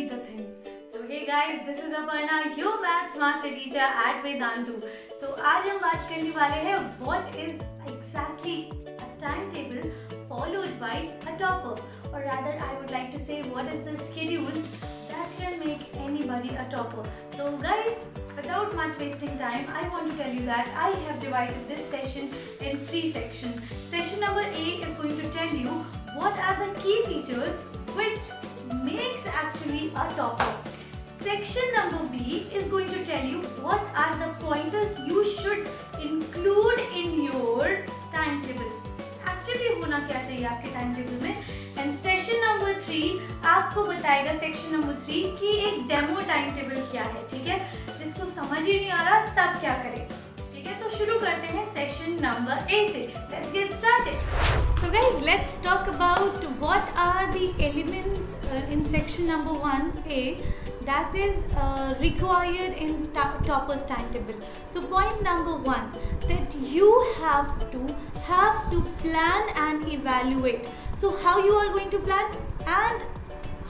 the thing. So hey guys, this is Aparna, your maths master teacher at Vedantu. So आज हम बात करने वाले हैं what is exactly a timetable followed by a topper, or rather I would like to say what is the schedule that can make anybody a topper. So guys, without much wasting time, I want to tell you that I have divided this session in 3 sections. Session number A is going to tell you what are the key features which makes actually a topper. Section number B is going to tell you what are the pointers you should include in your timetable. Actually होना क्या चाहिए आपके timetable में. And section number 3 आपको बताएगा section number 3 कि एक demo timetable क्या है, ठीक है, जिसको समझ ही नहीं आ रहा तब क्या करें. ठीक है, तो शुरू करते हैं section number A से. Let's get started. So guys, let's talk about what are the elements in section number 1A that is required in topper's timetable. So point number 1, that you have to plan and evaluate. So how you are going to plan and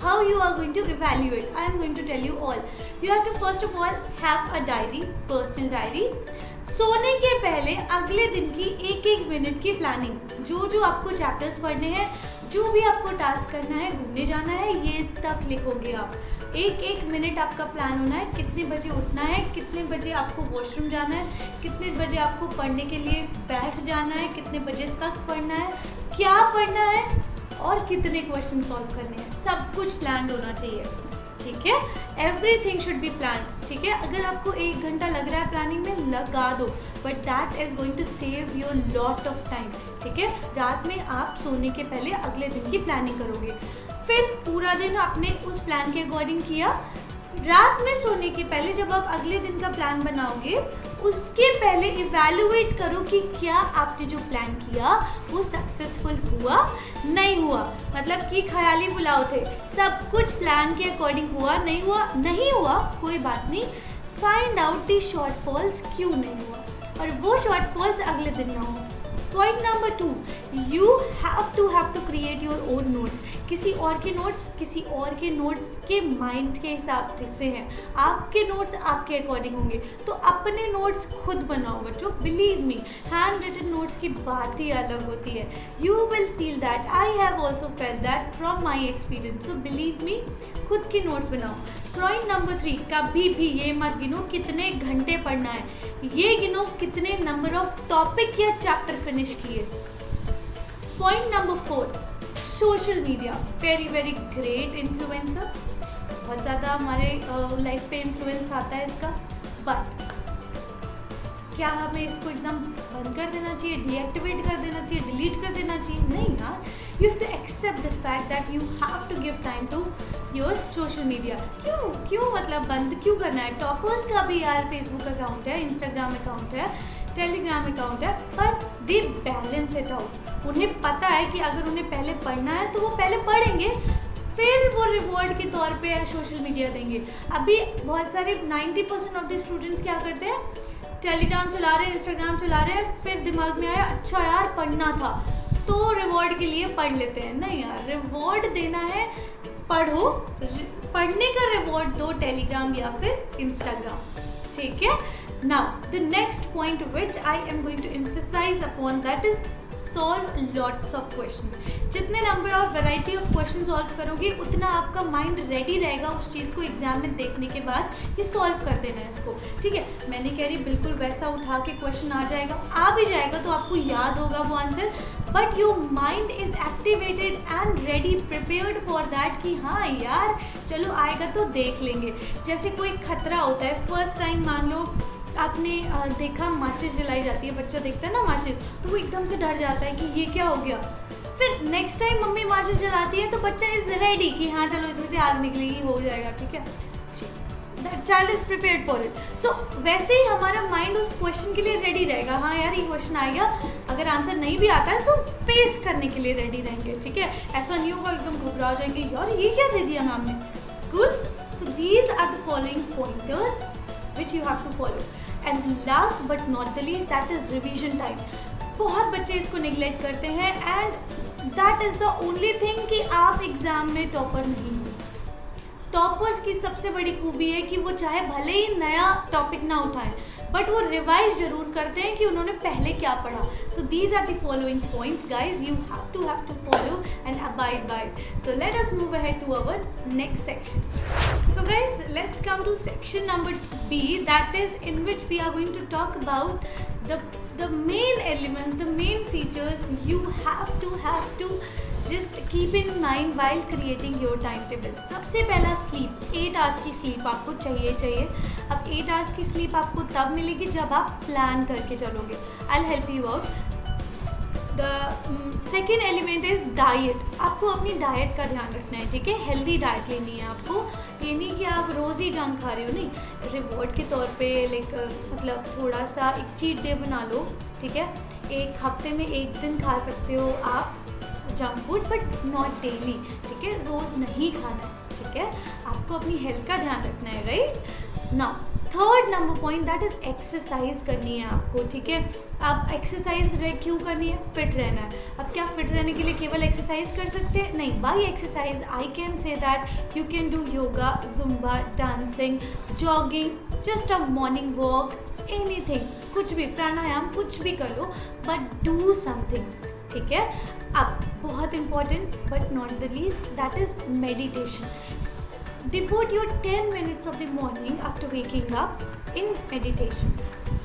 how you are going to evaluate, I am going to tell you all. You have to first of all have a diary, personal diary. सोने के पहले अगले दिन की एक minute की planning, जो आपको चैप्टर्स पढ़ने हैं, जो भी आपको टास्क करना है, घूमने जाना है, ये तक लिखोगे आप. एक मिनट आपका प्लान होना है. कितने बजे उठना है, कितने बजे आपको वॉशरूम जाना है, कितने बजे आपको पढ़ने के लिए बैठ जाना है, कितने बजे तक पढ़ना है, क्या पढ़ना है और कितने क्वेश्चन सॉल्व करने हैं. सब कुछ प्लान होना चाहिए. ठीक है, एवरीथिंग शुड बी प्लान. ठीक है, अगर आपको 1 घंटा लग रहा है प्लानिंग में, लगा दो, but that is going to save your lot of time. ठीक है, रात में आप सोने के पहले अगले दिन की प्लानिंग करोगे, फिर पूरा दिन आपने उस प्लान के अकॉर्डिंग किया. रात में सोने के पहले जब आप अगले दिन का प्लान बनाओगे, उसके पहले इवैल्यूएट करो कि क्या आपने जो प्लान किया वो सक्सेसफुल हुआ नहीं हुआ. मतलब कि ख्याली पुलाव थे, सब कुछ प्लान के अकॉर्डिंग हुआ नहीं हुआ कोई बात नहीं. फाइंड आउट दी शॉर्टफॉल्स, क्यों नहीं हुआ, और वो शॉर्टफॉल्स अगले दिन ना हो. Point number 2, you have to create your own notes. किसी और के नोट्स के माइंड के हिसाब से हैं, आपके नोट्स आपके अकॉर्डिंग होंगे. तो अपने नोट्स खुद बनाओ बच्चों. Believe me, hand written notes की बात ही अलग होती है. You will feel that, I have also felt that from my experience. So believe me, खुद की नोट्स बनाओ. पॉइंट नंबर 3, कभी भी ये मत गिनो कितने घंटे पढ़ना है, ये गिनो कितने नंबर ऑफ टॉपिक या चैप्टर फिनिश किए. Point number 4, social media very great influencer. बहुत ज़्यादा हमारे लाइफ पे इन्फ्लुएंस आता है इसका, बट क्या हमें इसको एकदम बंद कर देना चाहिए, डीएक्टिवेट कर देना चाहिए, डिलीट कर देना चाहिए? नहीं यार, you have to accept this fact that you have to give time to your social media. क्यों मतलब बंद क्यों करना है? टॉपर्स का भी यार फेसबुक अकाउंट है, इंस्टाग्राम अकाउंट है, टेलीग्राम अकाउंट है, पर दे बैलेंस इट आउट. उन्हें पता है कि अगर उन्हें पहले पढ़ना है तो वो पहले पढ़ेंगे, फिर वो रिवॉर्ड के तौर पे सोशल मीडिया देंगे. अभी बहुत सारे 90% ऑफ द स्टूडेंट्स क्या करते हैं, टेलीग्राम चला रहे हैं, इंस्टाग्राम चला रहे हैं, फिर दिमाग में आया अच्छा यार पढ़ना था तो रिवॉर्ड के लिए पढ़ लेते हैं. नहीं यार, रिवॉर्ड देना है, पढ़ो, पढ़ने का रिवॉर्ड दो, टेलीग्राम या फिर इंस्टाग्राम. ठीक है. Now the next point which I am going to emphasize upon, that is solve lots of questions. जितने नंबर और वैरायटी ऑफ क्वेश्चन सॉल्व करोगे, उतना आपका माइंड रेडी रहेगा उस चीज़ को एग्जाम में देखने के बाद कि सॉल्व कर देना है इसको. ठीक है, मैं नहीं कह रही बिल्कुल वैसा उठा के क्वेश्चन आ भी जाएगा तो आपको याद होगा वो answer, but your mind is activated and ready, prepared for that कि हाँ यार चलो आएगा तो देख लेंगे. जैसे कोई खतरा होता है, फर्स्ट टाइम मान लो आपने देखा माचिस जलाई जाती है, बच्चा देखता है ना माचिस, तो वो एकदम से डर जाता है कि ये क्या हो गया. फिर नेक्स्ट टाइम मम्मी माचिस जलाती है तो बच्चा इज रेडी कि हाँ चलो इसमें से आग निकलेगी, हो जाएगा. ठीक है, that child is prepared for it. So वैसे ही हमारा माइंड उस क्वेश्चन के लिए रेडी रहेगा. हाँ यार ये क्वेश्चन आएगा, अगर आंसर नहीं भी आता है तो फेस करने के लिए रेडी रहेंगे. ठीक है, ऐसा नहीं होगा एकदम घबरा जाएंगे, यार ये क्या दे दिया मैम ने. Cool. So these are the following pointers which you have to follow. And last but not the least, that is revision time. बहुत बच्चे इसको neglect करते हैं and that is the only thing कि आप एग्जाम में topper नहीं हो. टॉपर्स की सबसे बड़ी खूबी है कि वो चाहे भले ही नया टॉपिक ना उठाएं बट वो रिवाइज जरूर करते हैं कि उन्होंने पहले क्या पढ़ा. So these are the following points guys, you have to follow and abide by. So let us move ahead to our next section. So guys, let's come to section number B, that is in which we are going to talk about the main elements, the main features you have to just keep in mind while creating your timetable. सबसे पहला sleep, 8 hours की sleep आपको चाहिए. अब 8 hours की sleep आपको तब मिलेगी जब आप plan करके चलोगे. I'll help you out. The second element is diet. आपको अपनी डाइट का ध्यान रखना है, ठीक है. हेल्दी डाइट लेनी है आपको. ये नहीं कि आप रोज़ ही जंक खा रहे हो, नहीं. रिवॉर्ड के तौर पे मतलब थोड़ा सा एक चीट डे बना लो, ठीक है. एक हफ्ते में एक दिन खा सकते हो आप junk food, but not daily, ठीक है. रोज़ नहीं खाना है, ठीक है. आपको अपनी हेल्थ का ध्यान रखना है, right. Now third number point, that is exercise करनी है आपको, ठीक है. आप एक्सरसाइज क्यों करनी है? फिट रहना है. अब क्या फिट रहने के लिए केवल एक्सरसाइज कर सकते हैं? नहीं. By exercise I can say that you can do yoga, Zumba, dancing, jogging, just a morning walk, anything, कुछ भी, प्राणायाम, कुछ भी करो, बट डू समथिंग, ठीक है. अब बहुत important but not the least, that is meditation. Devote your 10 minutes of the morning after waking up in meditation.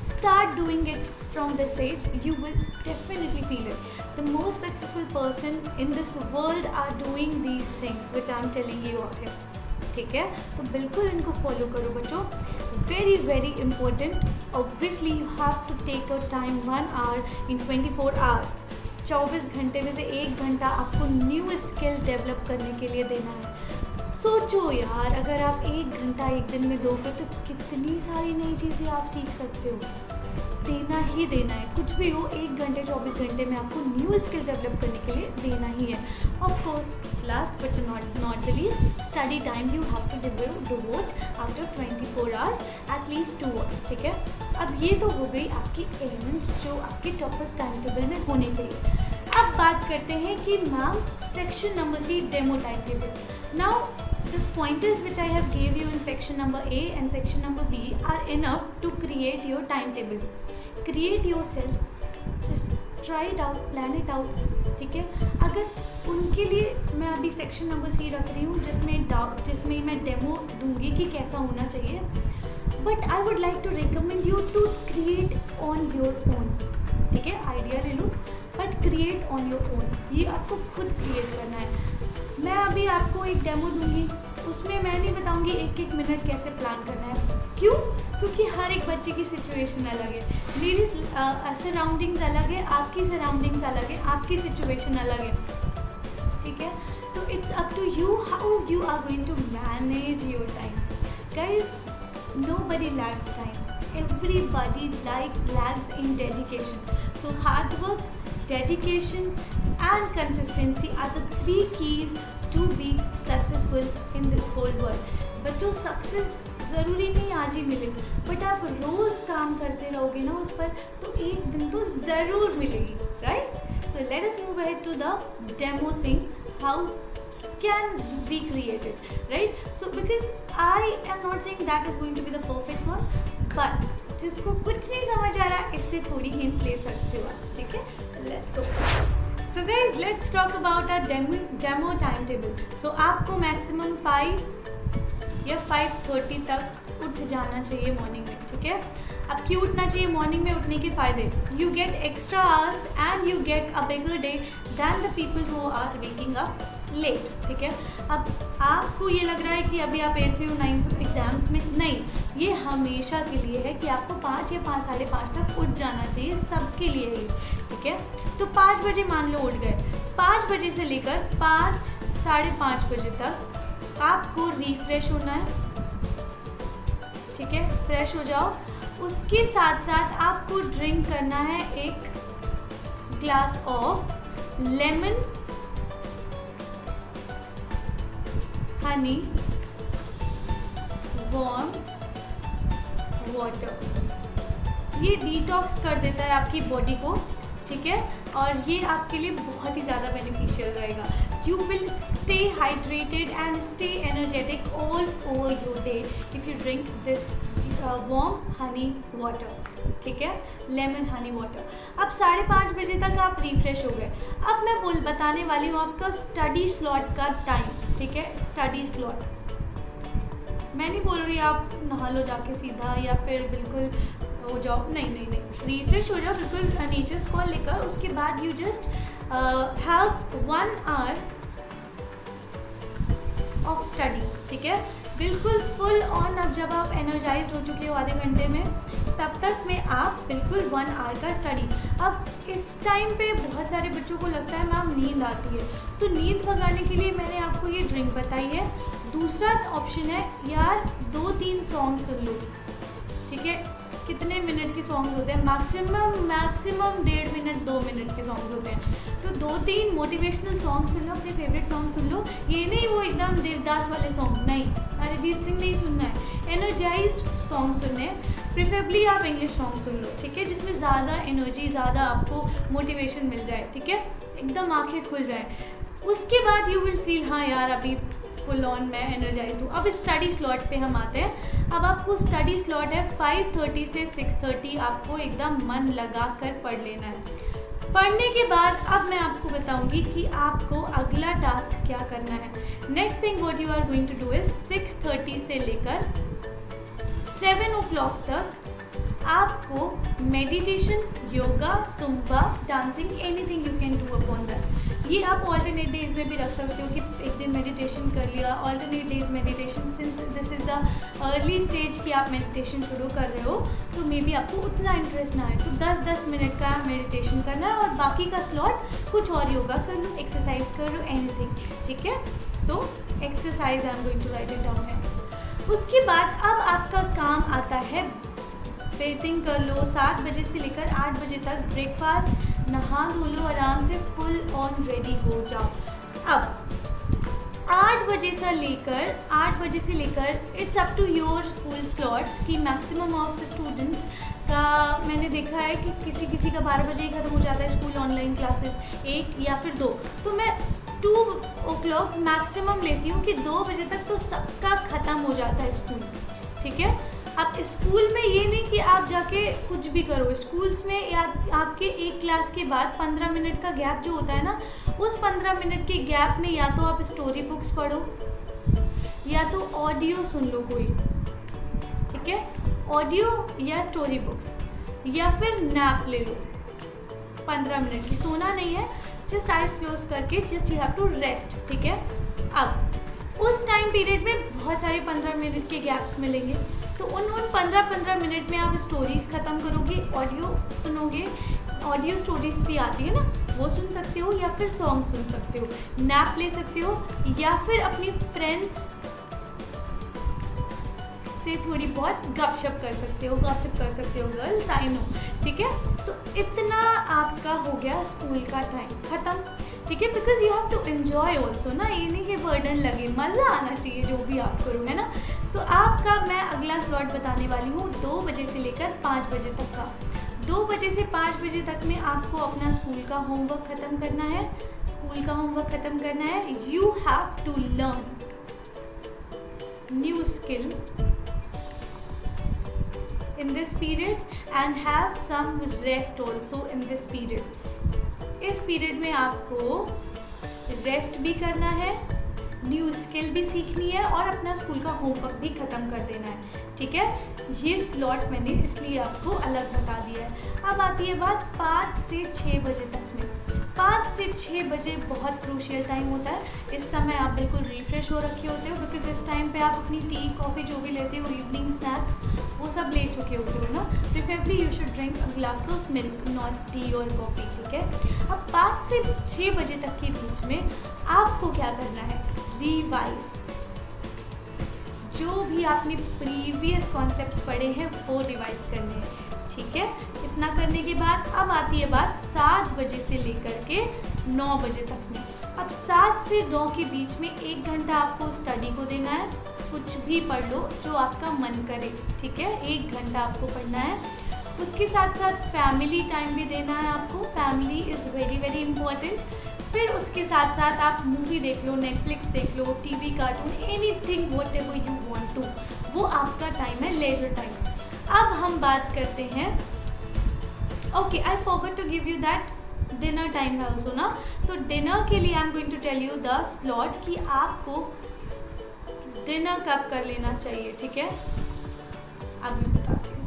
Start doing it from this age. You will definitely feel it. The most successful person in this world are doing these things which I am telling you out here. ठीक है, तो बिल्कुल इनको follow करो बच्चों. Very very important. Obviously you have to take a time 1 hour in 24 hours. 24 घंटे में से 1 घंटा आपको न्यू स्किल डेवलप करने के लिए देना है. सोचो यार, अगर आप 1 घंटा एक दिन में दोगे तो कितनी सारी नई चीज़ें आप सीख सकते हो. देना ही देना है, कुछ भी हो. 1 घंटे 24 घंटे में आपको न्यू स्किल डेवलप करने के लिए देना ही है. Of course last but not the least, study time you have to devote after 24 hours at least 2 hours, ठीक है. अब ये तो हो गई आपकी एलिमेंट्स जो आपके टॉपर्स टाइम टेबल में होने चाहिए. अब बात करते हैं कि ma'am section number C, demo time table. Now the pointers which I have gave you in section number A and section number B are enough to create your timetable. Create yourself, just try it out, plan it out, ठीक है. अगर उनके लिए मैं अभी section number सी रख रही हूँ जिसमें मैं डेमो दूंगी कि कैसा होना चाहिए, but I would like to recommend you to create on your own, ठीक है. आइडिया ले लो but create on your own. ये आपको खुद क्रिएट करना है. मैं अभी आपको एक डेमो दूंगी, उसमें मैं नहीं बताऊंगी 1-1 मिनट कैसे प्लान करना है. क्यों? क्योंकि हर एक बच्चे की सिचुएशन अलग है. मेरी सराउंडिंग्स अलग है, आपकी सराउंडिंग्स अलग है, आपकी सिचुएशन अलग है, ठीक है. तो it's up to you how you are going to manage your time. Guys, nobody lacks time. Everybody lacks in dedication. So hard work, dedication and consistency are the 3 keys to be successful in this whole world. बच्चों, success ज़रूरी नहीं आज ही मिले, but आप रोज़ काम करते रहोगे ना उस पर, तो एक दिन तो ज़रूर मिलेगी, right. So let us move ahead to the demo thing. How can be created, right? So because I am not saying that is going to be the perfect one, but जिसको कुछ नहीं समझ आ रहा इससे थोड़ी हिंट ले सकते हो आप, ठीक है. Let's go. So guys, let's talk about our demo timetable. So आपको maximum 5 या 5:30 तक उठ जाना चाहिए मॉर्निंग में, ठीक है. अब क्यों उठना चाहिए मॉर्निंग में? उठने के फ़ायदे, you get extra hours and you get a bigger day than the people who are waking up late, ठीक है. अब आपको ये लग रहा है कि अभी आप 8th या 9th एग्जाम्स में, नहीं, ये हमेशा के लिए है कि आपको 5 या 5, 5:30 तक उठ जाना चाहिए, सबके लिए ही, ठीक है. तो 5 बजे मान लो उठ गए, 5 बजे से लेकर 5, 5:30 बजे तक आपको रिफ्रेश होना है, ठीक है. फ्रेश हो जाओ. उसके साथ साथ आपको ड्रिंक करना है एक glass of lemon Honey warm water. ये डिटॉक्स कर देता है आपकी बॉडी को, ठीक है. और ये आपके लिए बहुत ही ज़्यादा बेनिफिशियल रहेगा. you will stay hydrated and stay energetic all over your day if you drink this warm honey water. ठीक है, लेमन हनी वाटर. अब 5:30 बजे तक आप रिफ्रेश हो गए. अब मैं बताने वाली हूँ आपका स्टडी स्लॉट का टाइम. ठीक है, स्टडी स्लॉट. मैं नहीं बोल रही आप नहा लो जाके सीधा या फिर बिल्कुल हो जाओ, नहीं, रिफ्रेश हो जाओ बिल्कुल नेचर्स कॉल लेकर. उसके बाद you just have 1 hour of study. ठीक है, बिल्कुल फुल ऑन. अब जब आप एनर्जाइज्ड हो चुके हो आधे घंटे में, तब तक में आप बिल्कुल 1 hour का स्टडी. अब इस टाइम पे बहुत सारे बच्चों को लगता है मैम नींद आती है, तो नींद भगाने के लिए मैंने आपको ये ड्रिंक बताई है. दूसरा ऑप्शन है यार 2-3 सॉन्ग सुन लो. ठीक है, कितने मिनट के सॉन्ग्स होते हैं? मैक्सिमम 1.5 मिनट 2 मिनट के सॉन्ग्स होते हैं. तो 2-3 मोटिवेशनल सॉन्ग सुन लो, अपने फेवरेट सॉन्ग सुन लो. ये नहीं वो एकदम देवदास वाले सॉन्ग, नहीं, अरिजीत सिंह नहीं सुनना है. एनर्जाइज्ड सॉन्ग सुनने, प्रेफरेबली आप इंग्लिश सॉन्ग सुन लो. ठीक है, जिसमें ज़्यादा एनर्जी, ज़्यादा आपको मोटिवेशन मिल जाए. ठीक है, एकदम आंखें खुल जाए. उसके बाद यू विल फील हाँ यार अभी फुल ऑन मैं एनर्जाइज्ड हूँ. अब स्टडी स्लॉट पे हम आते हैं. अब आपको स्टडी स्लॉट है 5:30 से 6:30. आपको एकदम मन लगा कर पढ़ लेना है. पढ़ने के बाद अब मैं आपको बताऊंगी कि आपको अगला टास्क क्या करना है. Next thing what you are going to do is 6:30 से लेकर 7 o'clock तक आपको meditation, yoga, Zumba, dancing, anything you can do upon that. ये आप ऑल्टरनेट डेज में भी रख सकते हो कि एक दिन मेडिटेशन कर लिया, alternate days meditation. Since this is the early stage कि आप मेडिटेशन शुरू कर रहे हो, तो मे बी आपको उतना इंटरेस्ट ना है, तो 10-10 मिनट का मेडिटेशन करना है और बाकी का स्लॉट कुछ और योगा कर लो, एक्सरसाइज कर लो, एनीथिंग. ठीक है, so exercise I am going to write it down है. उसके बाद अब आपका काम आता है बेटिंग कर लो. 7 बजे से लेकर 8 बजे तक ब्रेकफास्ट, नहा धो लो आराम से, फुल ऑन रेडी हो जाओ. अब 8 बजे से लेकर it's up to your school slots कि मैक्सिमम ऑफ द स्टूडेंट्स का मैंने देखा है कि किसी का 12 बजे ही ख़त्म हो जाता है स्कूल ऑनलाइन क्लासेस, 1 या फिर 2. तो मैं 2 o'clock मैक्सिमम लेती हूँ कि 2 बजे तक तो सबका ख़त्म हो जाता है स्कूल. ठीक है, अब स्कूल में ये नहीं कि आप जाके कुछ भी करो. स्कूल्स में या आपके एक क्लास के बाद 15 मिनट का गैप जो होता है ना, उस 15 मिनट के गैप में या तो आप स्टोरी बुक्स पढ़ो या तो ऑडियो सुन लो कोई. ठीक है, ऑडियो या स्टोरी बुक्स, या फिर नैप ले लो 15 मिनट की. सोना नहीं है, जस्ट आइज क्लोज करके just you have to rest. ठीक है, अब उस टाइम पीरियड में बहुत सारे 15 मिनट के गैप्स मिलेंगे, तो उन 15 मिनट में आप स्टोरीज़ ख़त्म करोगे, ऑडियो सुनोगे. ऑडियो स्टोरीज़ भी आती है ना, वो सुन सकते हो या फिर सॉन्ग सुन सकते हो, नैप ले सकते हो या फिर अपनी फ्रेंड्स से थोड़ी बहुत गपशप कर सकते हो, गॉसिप कर सकते हो गर्ल्स, आई नो. ठीक है, तो इतना आपका हो गया स्कूल का टाइम ख़त्म. ठीक है, because you have to enjoy also ना, ये नहीं कि बर्डन लगे, मज़ा आना चाहिए जो भी आप करो, है ना. तो आपका मैं अगला स्लॉट बताने वाली हूँ 2 बजे से लेकर 5 बजे तक का. 2 बजे से 5 बजे तक में आपको अपना स्कूल का होमवर्क ख़त्म करना है. You have to learn new skill in this period and have some rest also in this period. इस पीरियड में आपको रेस्ट भी करना है, न्यू स्किल भी सीखनी है और अपना स्कूल का होमवर्क भी ख़त्म कर देना है. ठीक है, ये स्लॉट मैंने इसलिए आपको अलग बता दिया है. अब आती है बात 5 से 6 बजे तक में. 5 से 6 बजे बहुत क्रूशियल टाइम होता है. इस समय आप बिल्कुल रिफ्रेश हो रखे होते हो, बिकॉज इस टाइम पे आप अपनी टी कॉफ़ी जो भी लेते हो, इवनिंग स्नैक, वो सब ले चुके होते हो ना. Preferably you should drink a glass of milk, not T और कॉफ़ी. ठीक है, अब 5 से 6 बजे तक के बीच में आपको क्या करना है, रिवाइज. जो भी आपने प्रीवियस कॉन्सेप्ट्स पढ़े हैं वो रिवाइज करने हैं. ठीक है, इतना करने के बाद अब आती है बात 7 बजे से लेकर के 9 बजे तक में. अब 7 से 9 के बीच में 1 घंटा आपको स्टडी को देना है. कुछ भी पढ़ लो जो आपका मन करे. ठीक है, 1 घंटा आपको पढ़ना है. उसके साथ साथ फैमिली टाइम भी देना है आपको. Family is very very important. फिर उसके साथ साथ आप मूवी देख लो, नेटफ्लिक्स देख लो, TV, cartoon, anything whatever you want to, वो आपका टाइम है, लेजर टाइम। अब हम बात करते हैं, okay I forgot to give you that dinner time है ऑल्सो ना। तो डिनर के लिए I am going to tell you the slot कि आपको डिनर कब कर लेना चाहिए, ठीक है। अब मैं बताती हूँ।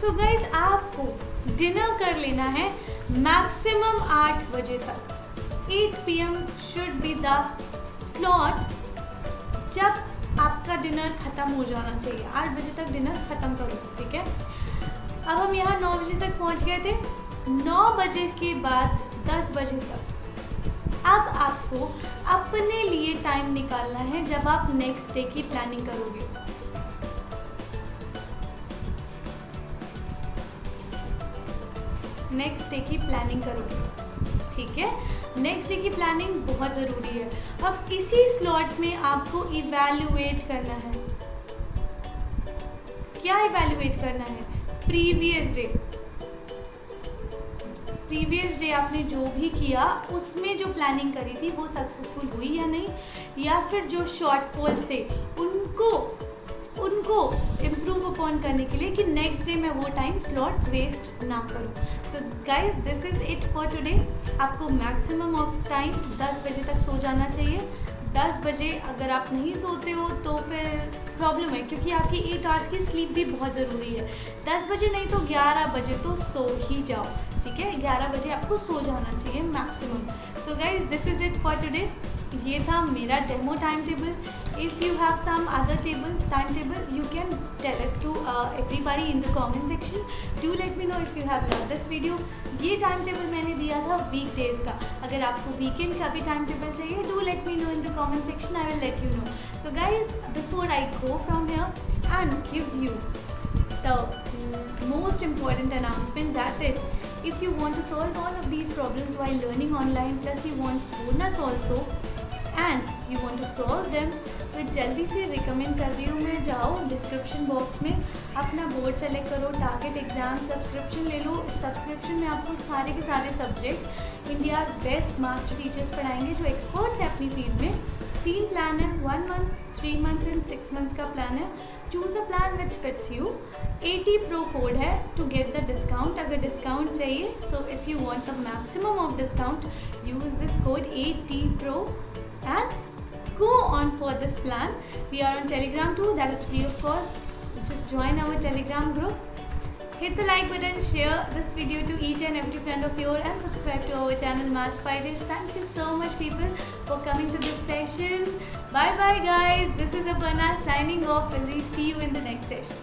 सो गाइज आपको डिनर कर लेना है मैक्सिमम 8 बजे तक। 8 PM should be the slot जब आपका डिनर ख़त्म हो जाना चाहिए। 8 बजे तक डिनर ख़त्म करो, ठीक है। अब हम यहाँ 9 बजे तक पहुँच गए थे। 9 बजे के बाद 10 बजे तक अब आपको अपने लिए टाइम निकालना है जब आप नेक्स्ट डे की प्लानिंग करोगे। नेक्स्ट डे की प्लानिंग करोगे, ठीक है। नेक्स्ट डे की प्लानिंग बहुत ज़रूरी है। अब इसी स्लॉट में आपको इवैल्यूएट करना है। क्या इवैल्यूएट करना है? प्रीवियस डे आपने जो भी किया उसमें जो प्लानिंग करी थी वो सक्सेसफुल हुई या नहीं, या फिर जो शॉर्टफॉल्स थे उनको इम्प्रूव अपॉन करने के लिए कि नेक्स्ट डे मैं वो टाइम स्लॉट्स वेस्ट ना करूँ। सो guys this is it for today. आपको मैक्सिमम ऑफ टाइम 10 बजे तक सो जाना चाहिए। 10 बजे अगर आप नहीं सोते हो तो फिर प्रॉब्लम है, क्योंकि आपकी 8 आवर्स की स्लीप भी बहुत ज़रूरी है। 10 बजे नहीं तो 11 बजे तो सो ही जाओ, ठीक है। 11 बजे आपको सो जाना चाहिए maximum. So guys this is it for today. ये था मेरा demo time table. If you have some other time table you can tell it to everybody in the comment section. Do let me know if you have love this video. ये time table मैंने दिया था weekdays का। अगर आपको weekend का भी time table चाहिए do let me no in the comment section, I will let you know. So guys before I go from here and give you the most important announcement, that is if you want to solve all of these problems while learning online plus you want bonus also and you want to solve them, तो जल्दी से recommend कर रही हूँ मैं, जाओ description box में अपना बोर्ड सेलेक्ट करो, टारगेट एग्जाम सब्सक्रिप्शन ले लो। इस सब्सक्रिप्शन में आपको सारे के सारे subjects India's best master teachers पढ़ाएंगे जो एक्सपर्ट्स हैं अपनी फील्ड में। 3 प्लान है, 1 month, 3 months एंड 6 months का प्लान है। Choose a plan which fits you. 80 Pro code है टू गेट द डिस्काउंट। अगर डिस्काउंट चाहिए, so if you want the maximum of discount use this code 80 Pro and go on for this plan. We are on Telegram too, that is free of cost. Just join our Telegram group. Hit the like button, share this video to each and every friend of yours and subscribe to our channel Maths Pirates. Thank you so much people for coming to this session. Bye bye guys. This is Aparna signing off. We'll see you in the next session.